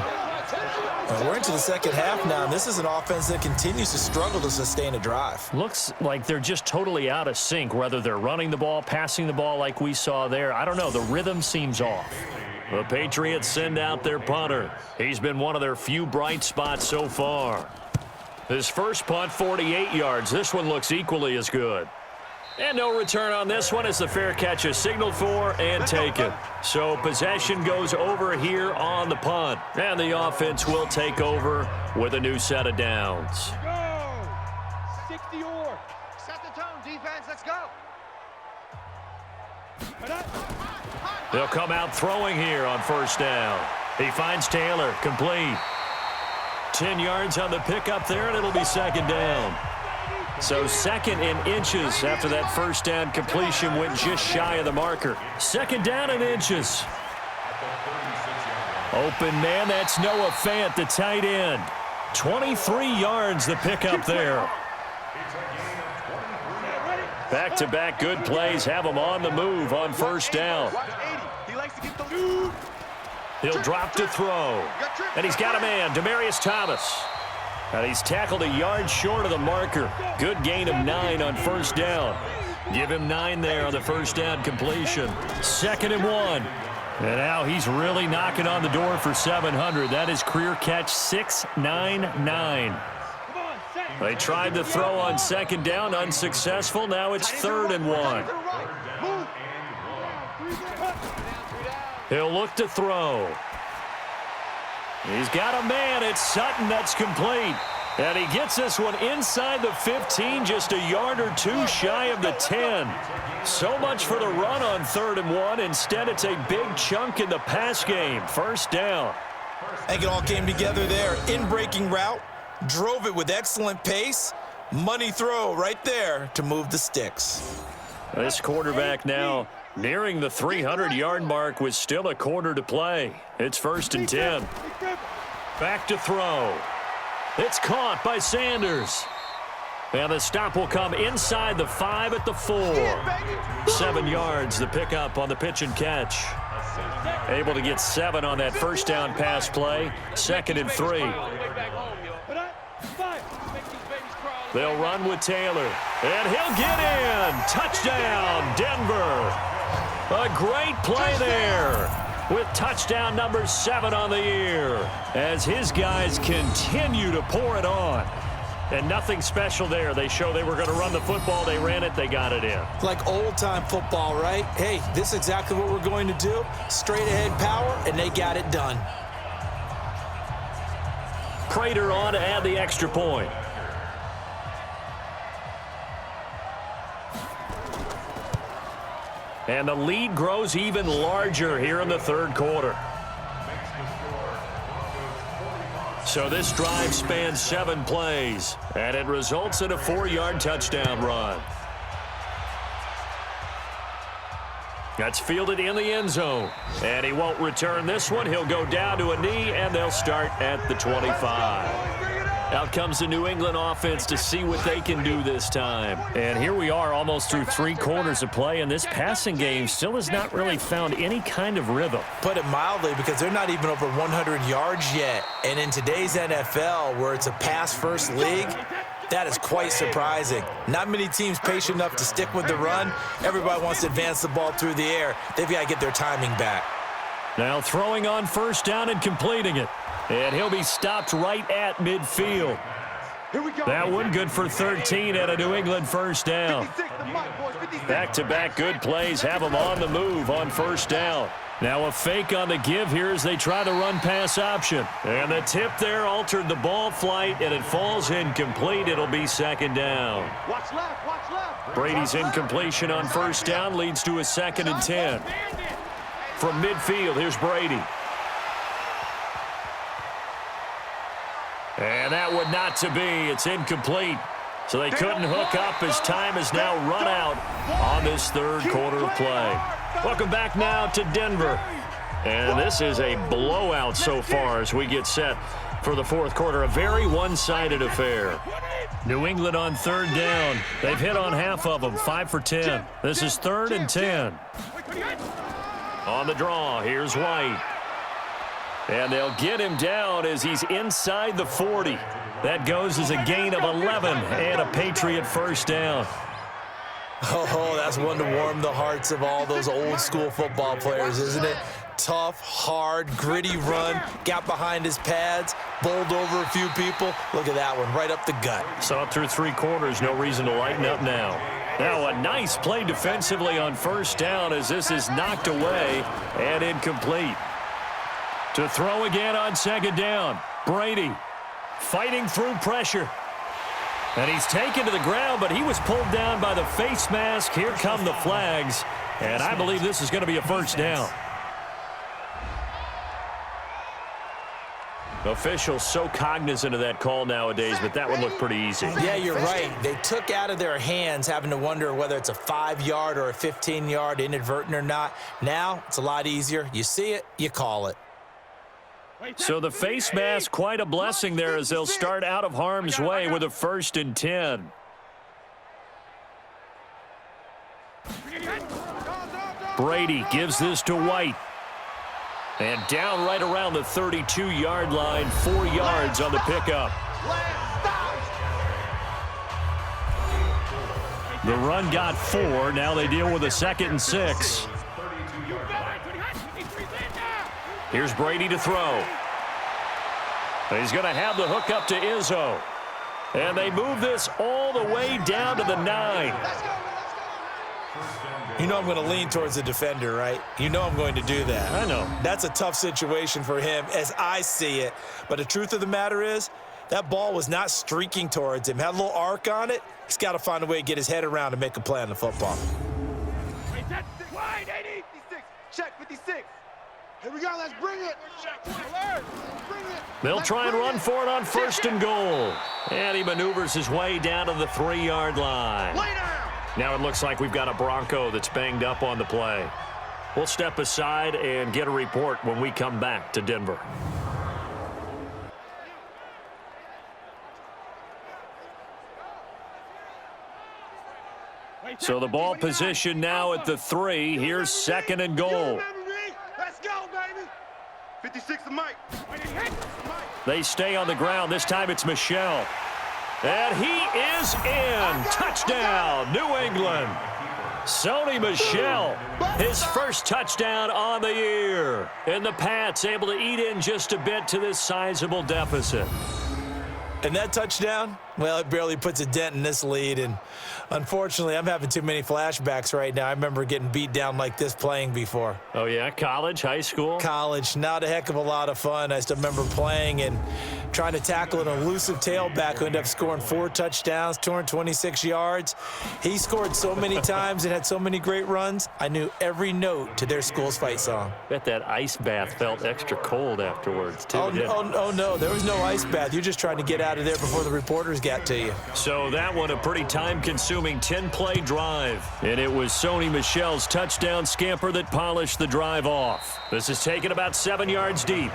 Well, we're into the 2nd half now, and this is an offense that continues to struggle to sustain a drive. Looks like they're just totally out of sync, whether they're running the ball, passing the ball like we saw there. I don't know. The rhythm seems off. The Patriots send out their punter. He's been one of their few bright spots so far. His first punt, 48 yards. This one looks equally as good. And no return on this one as the fair catch is signaled for and taken. So possession goes over here on the punt. And the offense will take over with a new set of downs. Go! 60 or. Set the tone, defense. Let's go. They'll come out throwing here on 1st down. He finds Taylor, complete. 10 yards on the pickup there, and it'll be 2nd down. So 2nd and inches after that 1st down completion went just shy of the marker. 2nd down and inches. Open man, that's Noah Fant, the tight end. 23 yards the pickup there. Back-to-back good plays have him on the move on 1st down. He'll drop to throw. And he's got a man, Demaryius Thomas. And he's tackled a yard short of the marker. Good gain of 9 on 1st down. Give him 9 there on the 1st down completion. 2nd and 1. And now he's really knocking on the door for 700. That is career catch 699. They tried to throw on 2nd down, unsuccessful. Now it's 3rd and 1. He'll look to throw. He's got a man. It's Sutton. That's complete. And he gets this one inside the 15, just a yard or 2 shy of the 10. So much for the run on 3rd and 1. Instead, it's a big chunk in the pass game. 1st down. I think it all came together there. In-breaking route. Drove it with excellent pace. Money throw right there to move the sticks. This quarterback now nearing the 300-yard mark with still a quarter to play. It's 1st and 10. Back to throw. It's caught by Sanders. And the stop will come inside the 5 at the 4. 7 yards, the pickup on the pitch and catch. Able to get 7 on that 1st down pass play. 2nd and 3. They'll run with Taylor. And he'll get in. Touchdown, Denver. A great play there with touchdown number 7 on the year as his guys continue to pour it on. And nothing special there. They show they were going to run the football. They ran it. They got it in. Like old-time football, right? Hey, this is exactly what we're going to do. Straight-ahead power, and they got it done. Prater on to add the extra point. And the lead grows even larger here in the 3rd quarter. So this drive spans 7 plays, and it results in a 4-yard touchdown run. That's fielded in the end zone. And he won't return this one. He'll go down to a knee, and they'll start at the 25. Out comes the New England offense to see what they can do this time. And here we are almost through 3 quarters of play, and this passing game still has not really found any kind of rhythm. Put it mildly, because they're not even over 100 yards yet. And in today's NFL, where it's a pass-first league, that is quite surprising. Not many teams patient enough to stick with the run. Everybody wants to advance the ball through the air. They've got to get their timing back. Now throwing on 1st down and completing it. And he'll be stopped right at midfield. That one good for 13 at a New England 1st down. Back-to-back good plays have him on the move on 1st down. Now a fake on the give here as they try the run-pass option. And the tip there altered the ball flight, and it falls incomplete. It'll be second down. Watch left, watch left. Brady's incompletion on first down leads to a 2nd and 10. From midfield, here's Brady. And that would not to be. It's incomplete. So they couldn't hook up as time has now run out on this third quarter of play. Welcome back now to Denver. And this is a blowout so far as we get set for the fourth quarter. A very one-sided affair. New England on third down. They've hit on half of them, 5 for 10. This is 3rd and 10. On the draw, here's White. And they'll get him down as he's inside the 40. That goes as a gain of 11 and a Patriot first down. Oh, that's one to warm the hearts of all those old school football players, isn't it? Tough, hard, gritty run, got behind his pads, bowled over a few people. Look at that one, right up the gut. Saw it through 3 quarters, no reason to lighten up now. Now a nice play defensively on first down as this is knocked away and incomplete. To throw again on second down, Brady fighting through pressure. And he's taken to the ground, but he was pulled down by the face mask. Here come the flags, and I believe this is going to be a first down. Officials so cognizant of that call nowadays, but that one looked pretty easy. Yeah, you're right. They took out of their hands having to wonder whether it's a 5-yard or a 15-yard inadvertent or not. Now it's a lot easier. You see it, you call it. So the face mask, quite a blessing there as they'll start out of harm's way with a 1st and 10. Brady gives this to White. And down right around the 32-yard line, 4 yards on the pickup. The run got 4. Now they deal with a 2nd and 6. Here's Brady to throw. He's going to have the hook up to Izzo. And they move this all the way down to the 9. You know I'm going to lean towards the defender, right? You know I'm going to do that. I know. That's a tough situation for him as I see it. But the truth of the matter is, that ball was not streaking towards him. Had a little arc on it. He's got to find a way to get his head around and make a play on the football. Wide 80. 56. Check 56. Here we go. Let's bring it. Bring it. They'll try and run for it on 1st and goal. And he maneuvers his way down to the 3-yard line. Lay down. Now it looks like we've got a Bronco that's banged up on the play. We'll step aside and get a report when we come back to Denver. So the ball position now at the 3. Here's 2nd and goal. Let's go, baby. 56 to Mike. They stay on the ground. This time it's Michel. And he is in. Touchdown, New England. Sony Michel, his first touchdown on the year. And the Pats able to eat in just a bit to this sizable deficit. And that touchdown, well, it barely puts a dent in this lead. And unfortunately, I'm having too many flashbacks right now. I remember getting beat down like this playing before. Oh, yeah? College, high school? College, not a heck of a lot of fun. I still remember playing and trying to tackle an elusive tailback who ended up scoring 4 touchdowns, 226 yards. He scored so many times and had so many great runs, I knew every note to their school's fight song. Bet that ice bath felt extra cold afterwards, too. Oh, no, there was no ice bath. You're just trying to get out of there before the reporters got to you. So that one a pretty time-consuming 10-play drive. And it was Sony Michel's touchdown scamper that polished the drive off. This is taken about 7 yards deep.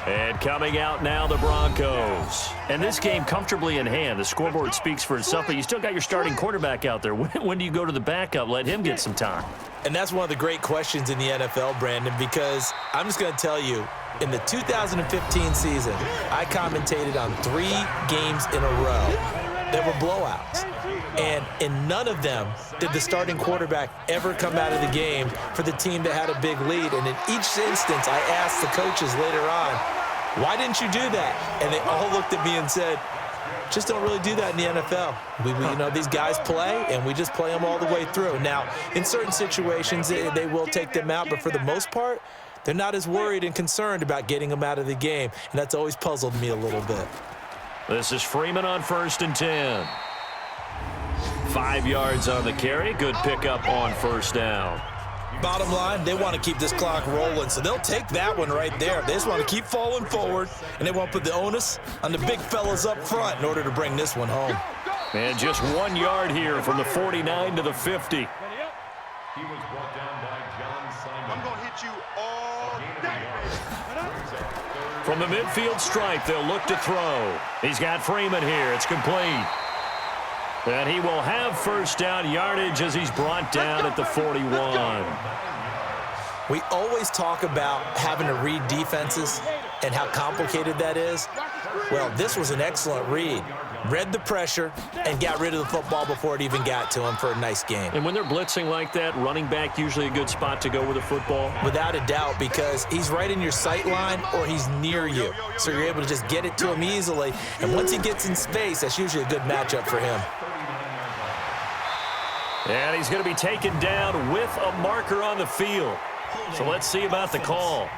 And coming out now, the Broncos. And this game comfortably in hand. The scoreboard speaks for itself, but you still got your starting quarterback out there. When do you go to the backup? Let him get some time. And that's one of the great questions in the NFL, Brandon, because I'm just going to tell you, in the 2015 season, I commentated on 3 games in a row that were blowouts. And in none of them did the starting quarterback ever come out of the game for the team that had a big lead. And in each instance, I asked the coaches later on, why didn't you do that? And they all looked at me and said, Just don't really do that in the NFL. You know, these guys play, and we just play them all the way through. Now, in certain situations, they will take them out, but for the most part, they're not as worried and concerned about getting them out of the game, and that's always puzzled me a little bit. This is Freeman on 1st and 10. 5 yards on the carry. Good pickup on 1st down. Bottom line, they want to keep this clock rolling, so they'll take that one right there. They just want to keep falling forward, and they want to put the onus on the big fellas up front in order to bring this one home. And just 1 yard here from the 49 to the 50. He was brought down by John Simon. I'm going to hit you all day. From the midfield stripe, they'll look to throw. He's got Freeman here. It's complete. And he will have 1st down yardage as he's brought down at the 41. We always talk about having to read defenses and how complicated that is. Well, this was an excellent read. Read the pressure and got rid of the football before it even got to him for a nice game. And when they're blitzing like that, running back usually a good spot to go with the football? Without a doubt, because he's right in your sight line or he's near you. So you're able to just get it to him easily. And once he gets in space, that's usually a good matchup for him. And he's going to be taken down with a marker on the field. So let's see about the call.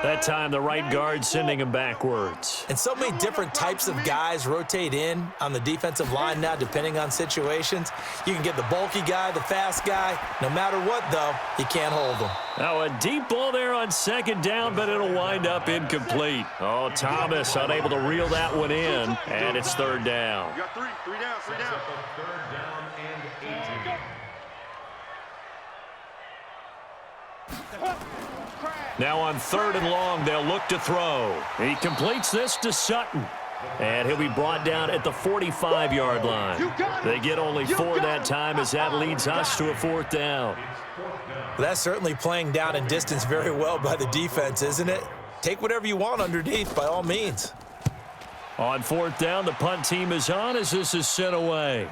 That time, the right guard sending him backwards. And so many different types of guys rotate in on the defensive line now, depending on situations. You can get the bulky guy, the fast guy. No matter what, though, you can't hold them. Now, a deep ball there on 2nd down, but it'll wind up incomplete. Oh, Thomas unable to reel that one in, and it's 3rd down. You got three down. 3rd down and 18. Now on 3rd and long, they'll look to throw. He completes this to Sutton. And he'll be brought down at the 45-yard line. They get only 4 that time as that leads us to a 4th down. That's certainly playing down in distance very well by the defense, isn't it? Take whatever you want underneath, by all means. On 4th down, the punt team is on as this is sent away.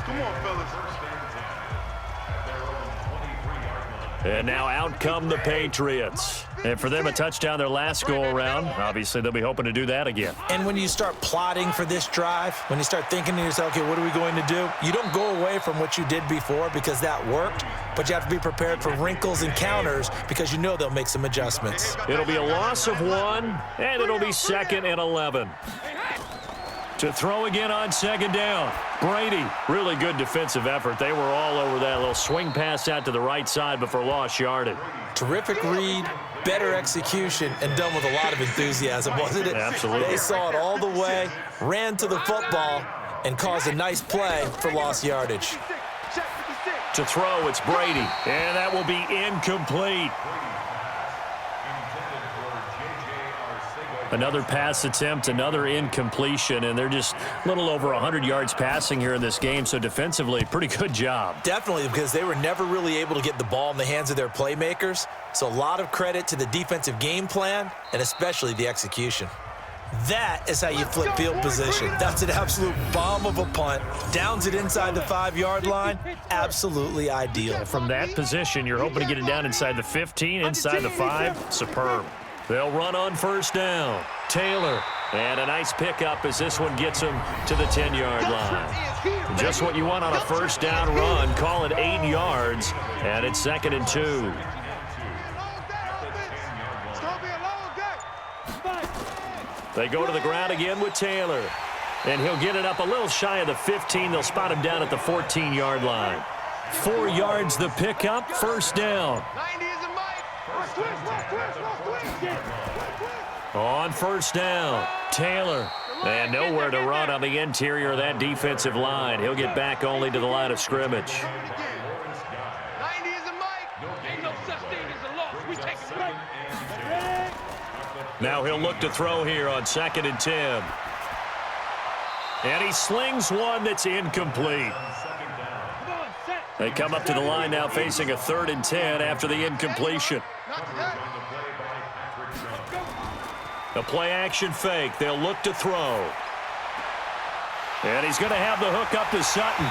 Come on, fellas. And now out come the Patriots. And for them, a touchdown their last go-around. Obviously, they'll be hoping to do that again. And when you start plotting for this drive, when you start thinking to yourself, okay, what are we going to do? You don't go away from what you did before because that worked, but you have to be prepared for wrinkles and counters because you know they'll make some adjustments. It'll be a loss of 1, and it'll be 2nd and 11. To throw again on 2nd down. Brady, really good defensive effort. They were all over that little swing pass out to the right side before lost yardage. Terrific read, better execution, and done with a lot of enthusiasm, wasn't it? Absolutely. They saw it all the way, ran to the football, and caused a nice play for lost yardage. To throw, it's Brady, and that will be incomplete. Another pass attempt, another incompletion, and they're just a little over 100 yards passing here in this game, so defensively, pretty good job. Definitely, because they were never really able to get the ball in the hands of their playmakers, so a lot of credit to the defensive game plan and especially the execution. That is how you flip field position. That's an absolute bomb of a punt. Downs it inside the 5-yard line. Absolutely ideal. From that position, you're hoping to get it down inside the 15, inside the 5. Superb. They'll run on 1st down. Taylor, and a nice pickup as this one gets him to the 10-yard line. Just what you want on a 1st down run. Call it 8 yards, and it's 2nd and 2. They go to the ground again with Taylor, and he'll get it up a little shy of the 15. They'll spot him down at the 14-yard line. 4 yards the pickup, 1st down. On 1st down, Taylor, and nowhere to run on the interior of that defensive line. He'll get back only to the line of scrimmage. 90 is a mic. Ain't no such thing as a loss. We take it right. Now he'll look to throw here on 2nd and 10. And he slings one that's incomplete. They come up to the line now facing a 3rd and 10 after the incompletion. A play-action fake. They'll look to throw. And he's going to have the hook up to Sutton.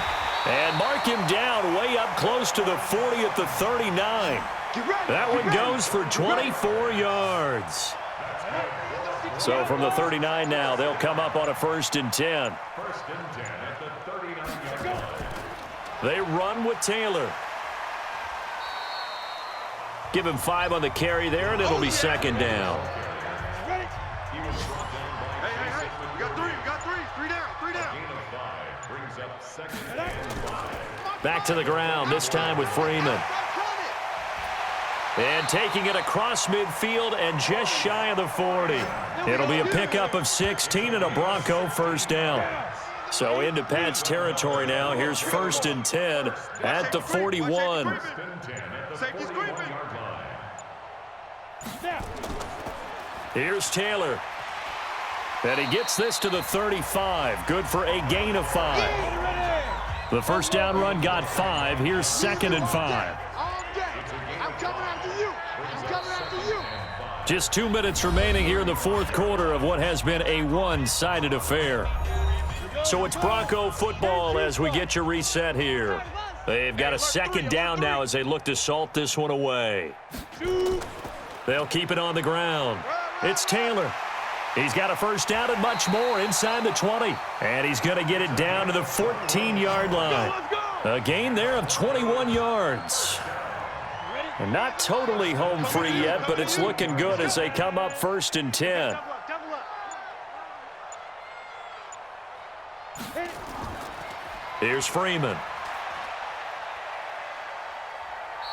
And mark him down way up close to the 40 at the 39. That one goes for 24 yards. So from the 39 now, they'll come up on a 1st and 10. First and 10 at the 39-yard line. They run with Taylor. Give him 5 on the carry there, and it'll be 2nd down. He was brought down by Hey, we got 3, we got 3. 3 down, 3 down. gain of 5 brings up 2nd and 5. Back to the ground, this time with Freeman. And taking it across midfield and just shy of the 40. It'll be a pickup of 16 and a Bronco 1st down. So into Pat's territory now. Here's 1st and 10 at the 41. First and 10 at the 41-yard line. Here's Taylor. And he gets this to the 35. Good for a gain of 5. The 1st down run got 5. Here's 2nd and 5. I'm coming after you. I'm coming after you. Just 2 minutes remaining here in the 4th quarter of what has been a one-sided affair. So it's Bronco football as we get you reset here. They've got a 2nd down now as they look to salt this one away. They'll keep it on the ground. It's Taylor. He's got a 1st down and much more inside the 20. And he's going to get it down to the 14-yard line. A gain there of 21 yards. And not totally home free yet, but it's looking good as they come up 1st and 10. Here's Freeman.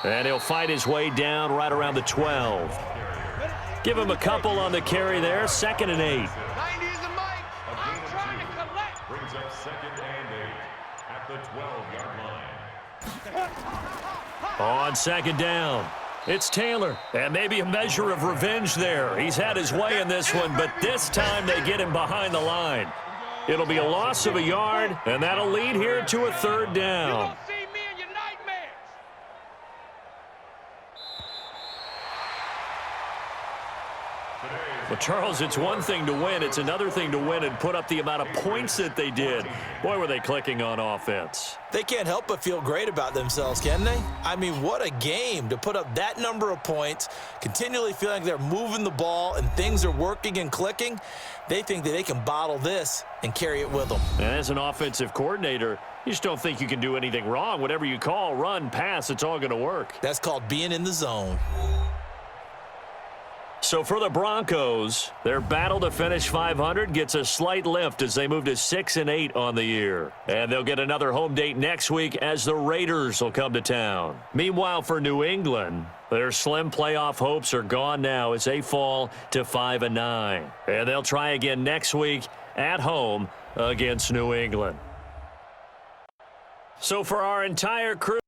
And he'll fight his way down right around the 12. Give him a couple on the carry there. 2nd and 8. 90 is the mic. I'm trying to collect. Brings up 2nd and 8 at the 12-yard line. On 2nd down, it's Taylor. And maybe a measure of revenge there. He's had his way in this one, but this time they get him behind the line. It'll be a loss of a yard, and that'll lead here to a 3rd down. See me in your nightmares. Well, Charles, it's one thing to win. It's another thing to win and put up the amount of points that they did. Boy, were they clicking on offense. They can't help but feel great about themselves, can they? I mean, what a game to put up that number of points, continually feeling like they're moving the ball and things are working and clicking. They think that they can bottle this and carry it with them. And as an offensive coordinator, you just don't think you can do anything wrong. Whatever you call, run, pass, it's all going to work. That's called being in the zone. So for the Broncos, their battle to finish 500 gets a slight lift as they move to 6-8 on the year. And they'll get another home date next week as the Raiders will come to town. Meanwhile, for New England, their slim playoff hopes are gone now as they fall to 5-9. And they'll try again next week at home against New England. So for our entire crew,